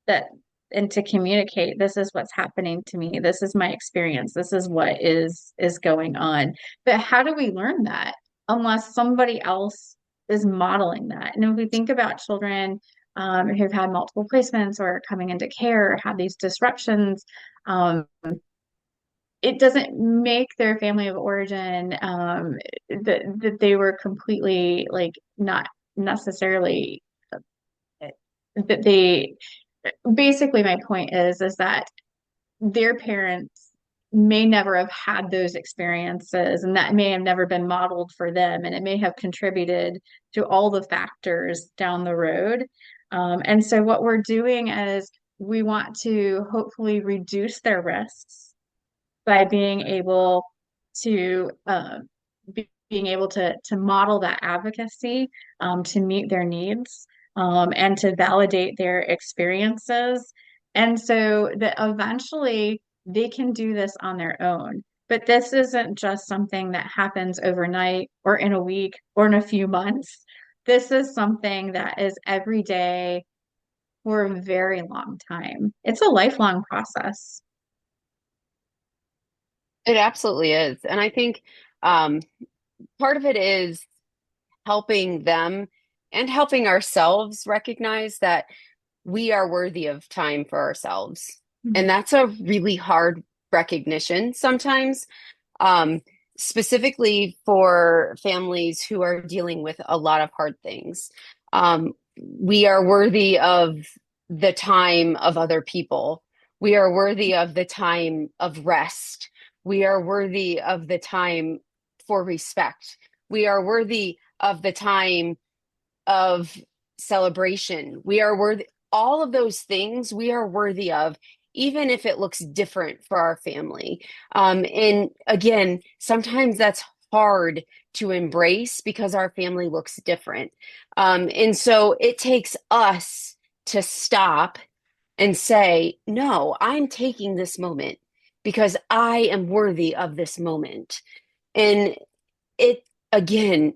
that and to communicate, this is what's happening to me, this is my experience, this is what is going on. But how do we learn that unless somebody else is modeling that? And if we think about children who've had multiple placements or coming into care or have these disruptions, um, it doesn't make their family of origin that they were completely like not necessarily that they basically my point is that their parents may never have had those experiences and that may have never been modeled for them and it may have contributed to all the factors down the road. And so what we're doing is we want to hopefully reduce their risks by being able to being able to model that advocacy to meet their needs and to validate their experiences. And so that eventually they can do this on their own. But this isn't just something that happens overnight or in a week or in a few months. This is something that is every day for a very long time. It's a lifelong process.
It absolutely is. And I think um, part of it is helping them and helping ourselves recognize that we are worthy of time for ourselves. And
Mhm.
that's a really hard recognition sometimes, um, specifically for families who are dealing with a lot of hard things. We are worthy of the time of other people. We are worthy of the time of rest. We are worthy of the time for respect. We are worthy of the time of celebration. We are worthy, all of those things we are worthy of, even if it looks different for our family. And again, sometimes that's hard to embrace because our family looks different. And so it takes us to stop and say, no, I'm taking this moment because I am worthy of this moment. And it, again,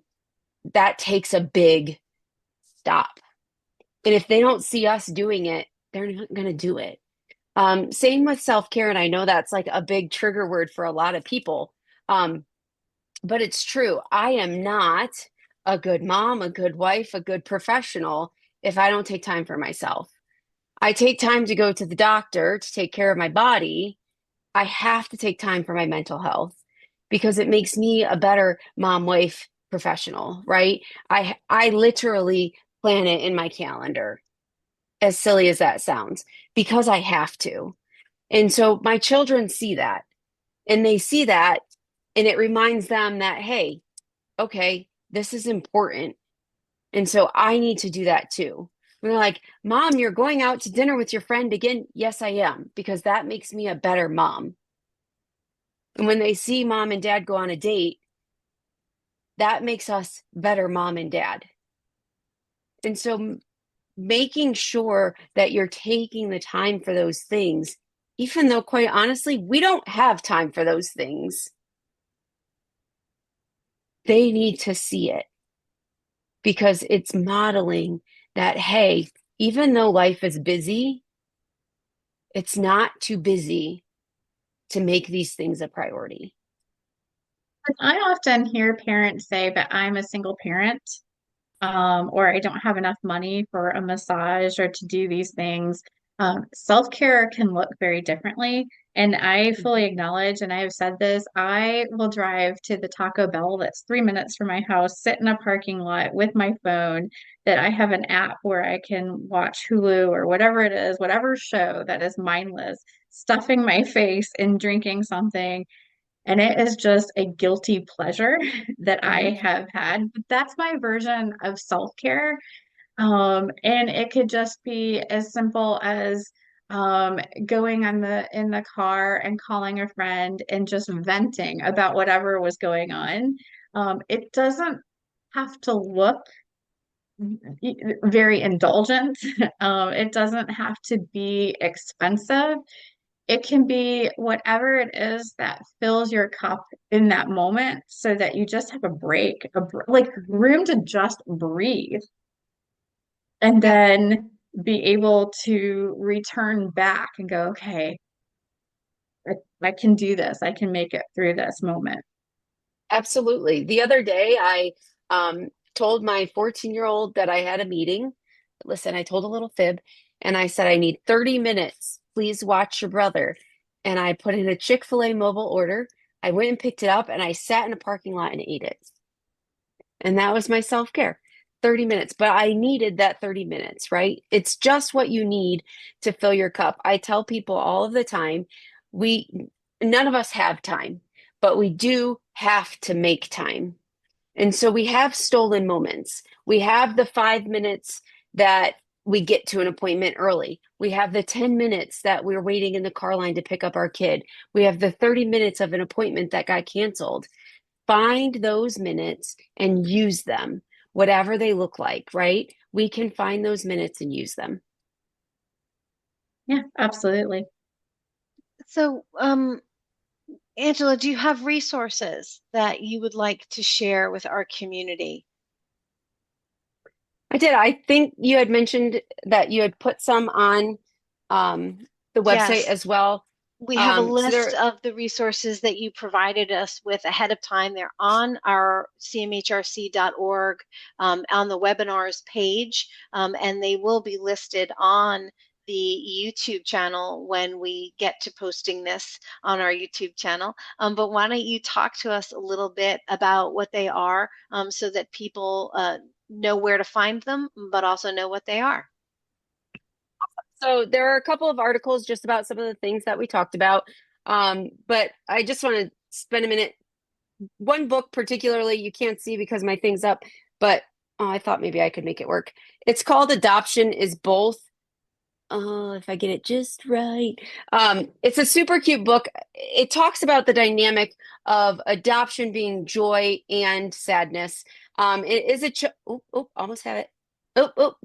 that takes a big stop. And if they don't see us doing it, they're not going to do it. Same with self-care. And I know that's like a big trigger word for a lot of people. Um, but it's true. I am not a good mom, a good wife, a good professional if I don't take time for myself. I take time to go to the doctor to take care of my body. I have to take time for my mental health because it makes me a better mom, wife, professional, right? I literally plan it in my calendar, as silly as that sounds, because I have to. And so my children see that and they see that and it reminds them that, hey, okay, this is important. And so I need to do that too. We're like, Mom, you're going out to dinner with your friend again. Yes, I am, because that makes me a better mom. And when they see mom and dad go on a date, that makes us better mom and dad. And so making sure that you're taking the time for those things, even though quite honestly, we don't have time for those things. They need to see it because it's modeling that, hey, even though life is busy, it's not too busy to make these things a priority.
I often hear parents say, but I'm a single parent, or I don't have enough money for a massage or to do these things. Self-care can look very differently. And I fully
Mhm.
acknowledge, and I have said this, I will drive to the Taco Bell that's 3 minutes from my house, sit in a parking lot with my phone, that I have an app where I can watch Hulu or whatever it is, whatever show that is mindless, stuffing my face and drinking something. And it is just a guilty pleasure that I
Mhm.
have had. But that's my version of self-care. And it could just be as simple as going on in the car and calling a friend and just venting about whatever was going on. It doesn't have to look very indulgent. It doesn't have to be expensive. It can be whatever it is that fills your cup in that moment so that you just have a break, like
Mhm.
room to just breathe and
Yeah,
then be able to return back and go, okay, I, I can do this. I can make it through this moment.
absolutely. The other day, I told my 14-year-old that I had a meeting. Listen, I told a little fib and I said, I need 30 minutes. Please watch your brother. And I put in a Chick-fil-A mobile order. I went and picked it up and I sat in a parking lot and ate it. And that was my self-care. 30 minutes, but I needed that 30 minutes, right? It's just what you need to fill your cup. I tell people all of the time, we none of us have time, but we do have to make time. And so we have stolen moments. We have the 5 minutes that we get to an appointment early. We have the 10 minutes that we're waiting in the car line to pick up our kid. We have the 30 minutes of an appointment that got canceled. Find those minutes and use them, whatever they look like, right? We can find those minutes and use them.
Yeah, absolutely.
So, Angela, do you have resources that you would like to share with our community?
I did. I think you had mentioned that you had put some on um, the website
Yes,
as well.
we have a
So
list
there,
of the resources that you provided us with ahead of time. They're on our cmhrc.org on the webinars page, and they will be listed on the YouTube channel when we get to posting this on our YouTube channel. But why don't you talk to us a little bit about what they are so that people know where to find them, but also know what they are?
so there are a couple of articles just about some of the things that we talked about. But I just want to spend a minute. One book particularly you can't see because my thing's up, but oh, I thought maybe I could make it work. It's called Adoption is Both. Oh, if I get it just right. It's a super cute book. It talks about the dynamic of adoption being joy and sadness. It is a almost have it. Nope.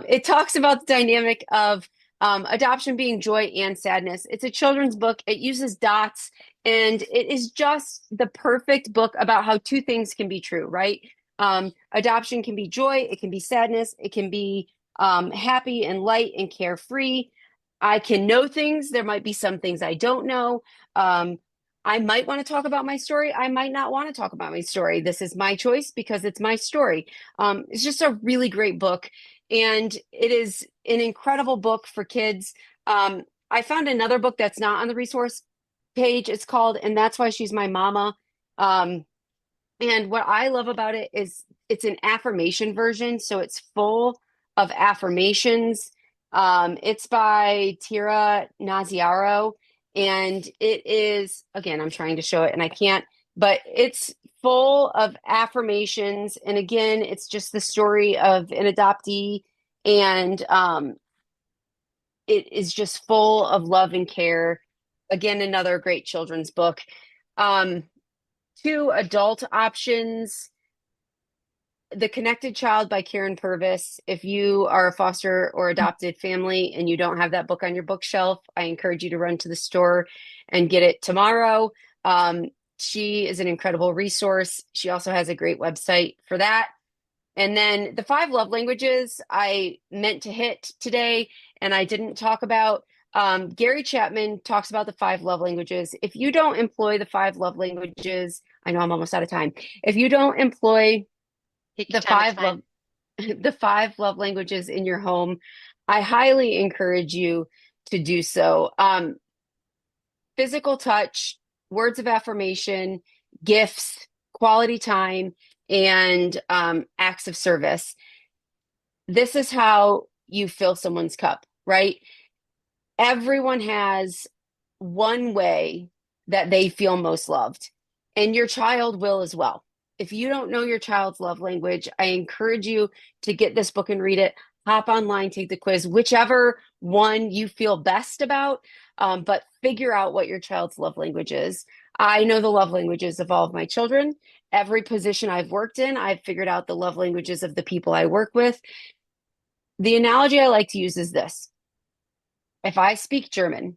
It talks about the dynamic of adoption being joy and sadness. It's a children's book. It uses dots, and it is just the perfect book about how two things can be true, right? Adoption can be joy, it can be sadness, it can be happy and light and carefree. I can know things. There might be some things I don't know. Um, I might want to talk about my story. I might not want to talk about my story. This is my choice because it's my story. It's just a really great book. And it is an incredible book for kids. I found another book that's not on the resource page. It's called And That's Why She's My Mama. Um, and what I love about it is it's an affirmation version, so it's full of affirmations. It's by Tira Naziaro, and it is, again, I'm trying to show it and I can't, but it's full of affirmations. And again, it's just the story of an adoptee And it is just full of love and care. Again, another great children's book. Um, Two adult options. The Connected Child by Karyn Purvis. If you are a foster or adopted family and you don't have that book on your bookshelf, I encourage you to run to the store and get it tomorrow. Um, she is an incredible resource. She also has a great website for that. And then the five love languages I meant to hit today and I didn't talk about. Gary Chapman talks about the five love languages. If you don't employ the five love languages, I know I'm almost out of time. If you don't employ
Take your
the
time. It's
five
fine.
love the five love languages in your home, I highly encourage you to do so. Physical touch, words of affirmation, gifts, quality time, and acts of service. This is how you fill someone's cup, right? Everyone has one way that they feel most loved, and your child will as well. If you don't know your child's love language, I encourage you to get this book and read it. Hop online, take the quiz, whichever one you feel best about, but figure out what your child's love language is. I know the love languages of all of my children. Every position I've worked in, I've figured out the love languages of the people I work with. The analogy I like to use is this. If I speak German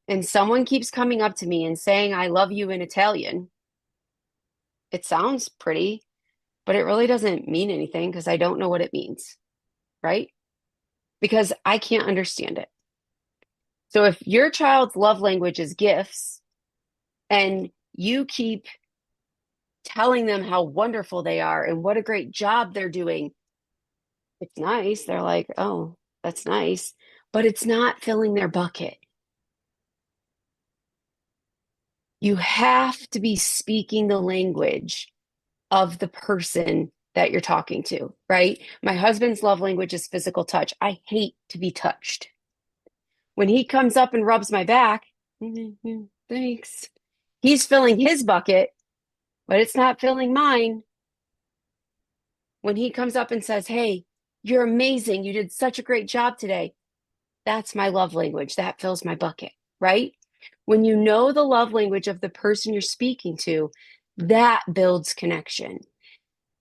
and someone keeps coming up to me and saying, I love you in Italian, it sounds pretty, but it really doesn't mean anything because I don't know what it means, right? Because I can't understand it. So if your child's love language is gifts and you keep telling them how wonderful they are and what a great job they're doing, it's nice. They're like, oh, that's nice, but it's not filling their bucket. You have to be speaking the language of the person that you're talking to, right? My husband's love language is physical touch. I hate to be touched. When he comes up and rubs my back, thanks. He's filling his bucket, but it's not filling mine. When he comes up and says, hey, you're amazing. You did such a great job today. That's my love language. That fills my bucket, right? When you know the love language of the person you're speaking to, that builds connection.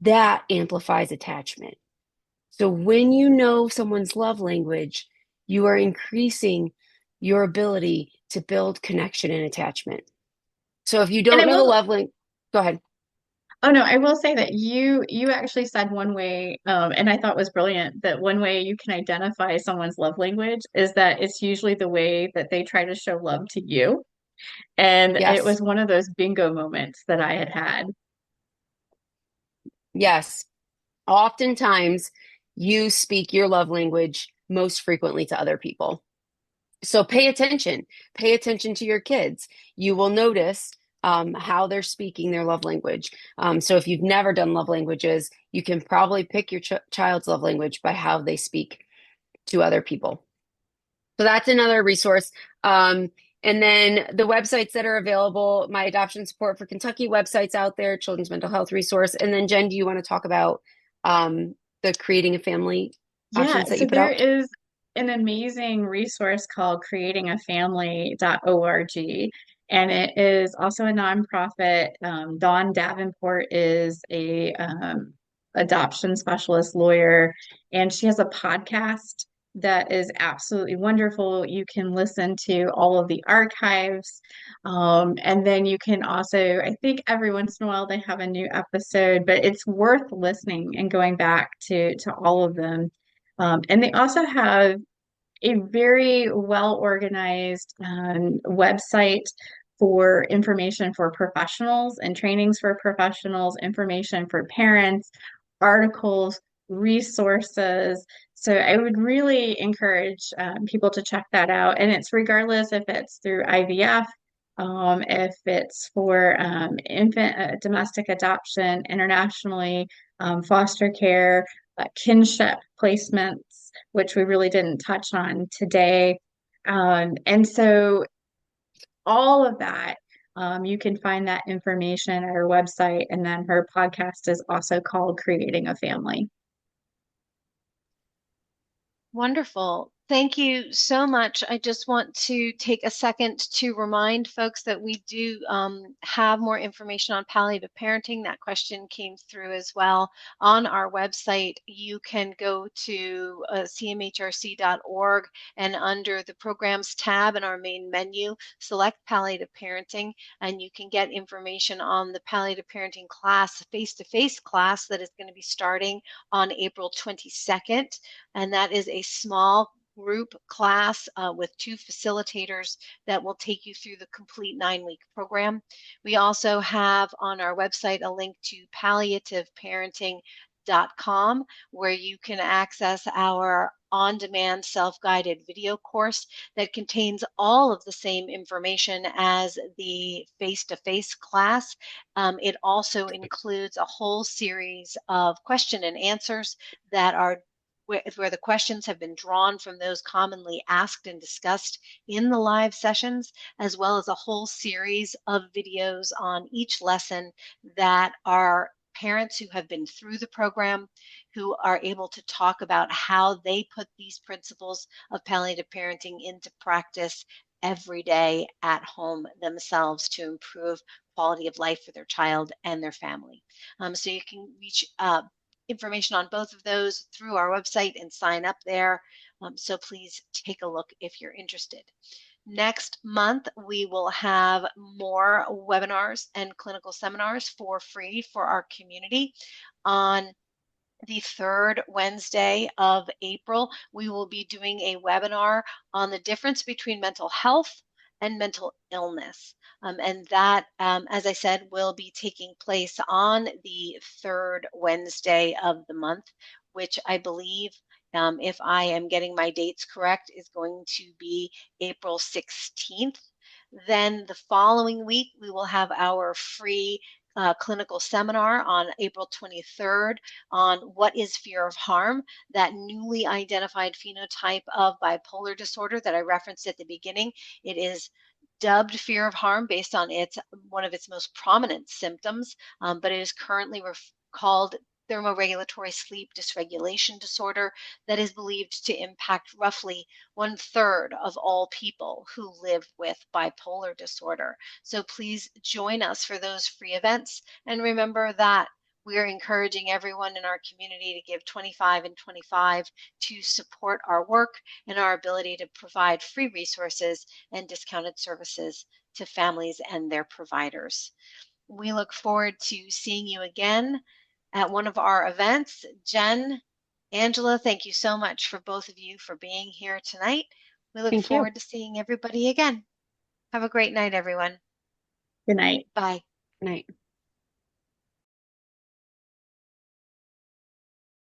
That amplifies attachment. So when you know someone's love language, you are increasing your ability to build connection and attachment. So if you
And
don't
I
know the
will,
love language, go ahead.
oh no, I will say that you actually said one way, and I thought was brilliant, that one way you can identify someone's love language is that it's usually the way that they try to show love to you. And it
Yes,
was one of those bingo moments that I had had.
yes. Oftentimes you speak your love language most frequently to other people. So pay attention. Pay attention to your kids. You will notice how they're speaking their love language. So if you've never done love languages, you can probably pick your child's love language by how they speak to other people. So that's another resource. And then the websites that are available, my adoption support for Kentucky websites out there, children's mental health resource. And then Jen, do you want to talk about the creating a family
Yeah,
options that
so
you put
there
out?
is an amazing resource called creatingafamily.org, and it is also a nonprofit. Dawn Davenport is a adoption specialist lawyer, and she has a podcast that is absolutely wonderful. You can listen to all of the archives, and then you can also, I think every once in a while they have a new episode, but it's worth listening and going back to all of them. And they also have a very well organized website for information for professionals and trainings for professionals, information for parents, articles, resources. So I would really encourage people to check that out. And it's regardless if it's through IVF, if it's for infant domestic adoption internationally, foster care, kinship placements, which we really didn't touch on today. And so all of that, you can find that information at her website. And then her podcast is also called Creating a Family.
Wonderful. Thank you so much. I just want to take a second to remind folks that we do have more information on palliative parenting. That question came through as well on our website. You can go to cmhrc.org and under the programs tab in our main menu, select palliative parenting, and you can get information on the palliative parenting class, face-to-face class that is going to be starting on April 22nd. And that is a small group class with 2 facilitators that will take you through the complete 9-week program. We also have on our website a link to palliativeparenting.com where you can access our on-demand self-guided video course that contains all of the same information as the face-to-face class. It also includes a whole series of question and answers that are where the questions have been drawn from those commonly asked and discussed in the live sessions, as well as a whole series of videos on each lesson that are parents who have been through the program, who are able to talk about how they put these principles of palliative parenting into practice every day at home themselves to improve quality of life for their child and their family. So you can reach information on both of those through our website and sign up there. So please take a look if you're interested. Next month, we will have more webinars and clinical seminars for free for our community. On the third Wednesday of April, we will be doing a webinar on the difference between mental health and mental illness. And that, as I said, will be taking place on the third Wednesday of the month, which I believe, if I am getting my dates correct, is going to be April 16th. Then the following week, we will have our free clinical seminar on April 23rd on what is fear of harm, that newly identified phenotype of bipolar disorder that I referenced at the beginning. It is dubbed fear of harm based on one of its most prominent symptoms, but it is currently called thermoregulatory sleep dysregulation disorder that is believed to impact roughly 1/3 of all people who live with bipolar disorder. So please join us for those free events. And remember that we're encouraging everyone in our community to give 25 and 25 to support our work and our ability to provide free resources and discounted services to families and their providers. We look forward to seeing you again at one of our events. Jen, Angela, thank you so much for both of you for being here tonight. We look
Thank you.
forward to seeing everybody again. Have a great night, everyone.
Good night.
Bye.
Night.